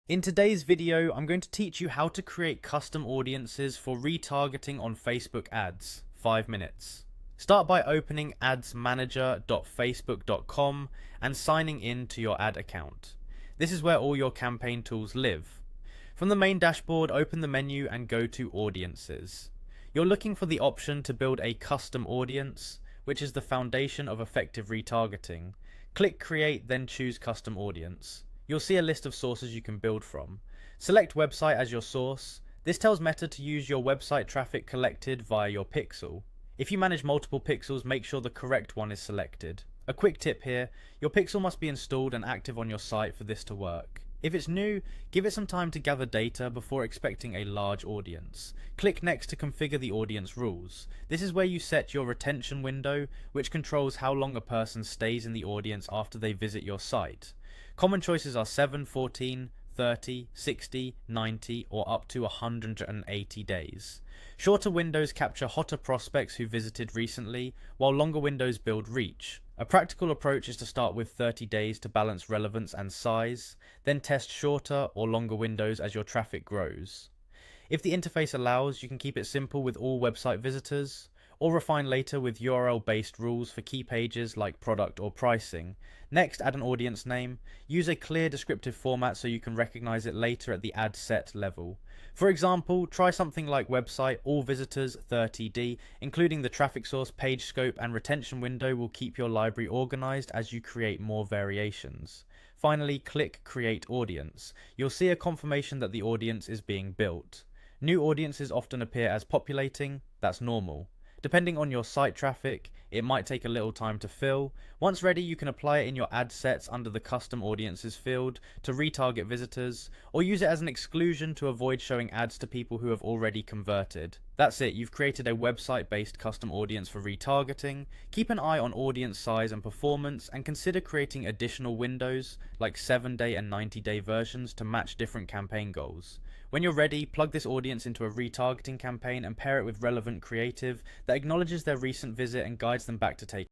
In today's video, I'm going to teach you how to create custom audiences for retargeting on Facebook ads. 5 minutes. Start by opening adsmanager.facebook.com and signing in to your ad account. This is where all your campaign tools live. From the main dashboard, open the menu and go to Audiences. You're looking for the option to build a custom audience, which is the foundation of effective retargeting. Click Create, then choose Custom Audience. You'll see a list of sources you can build from. Select website as your source. This tells Meta to use your website traffic collected via your pixel. If you manage multiple pixels, make sure the correct one is selected. A quick tip here, your pixel must be installed and active on your site for this to work. If it's new, give it some time to gather data before expecting a large audience. Click Next to configure the audience rules. This is where you set your retention window, which controls how long a person stays in the audience after they visit your site. Common choices are 7, 14, 30, 60, 90, or up to 180 days. Shorter windows capture hotter prospects who visited recently, while longer windows build reach. A practical approach is to start with 30 days to balance relevance and size, then test shorter or longer windows as your traffic grows. If the interface allows, you can keep it simple with all website visitors, or refine later with URL-based rules for key pages like product or pricing. Next, add an audience name. Use a clear descriptive format so you can recognize it later at the ad set level. For example, try something like website all visitors 30D, including the traffic source, page scope, and retention window will keep your library organized as you create more variations. Finally, click Create Audience. You'll see a confirmation that the audience is being built. New audiences often appear as populating. That's normal. Depending on your site traffic, it might take a little time to fill. Once ready, you can apply it in your ad sets under the Custom Audiences field to retarget visitors, or use it as an exclusion to avoid showing ads to people who have already converted. That's it, you've created a website-based custom audience for retargeting. Keep an eye on audience size and performance, and consider creating additional windows, like 7-day and 90-day versions to match different campaign goals. When you're ready, plug this audience into a retargeting campaign and pair it with relevant creative that acknowledges their recent visit and guides them back to take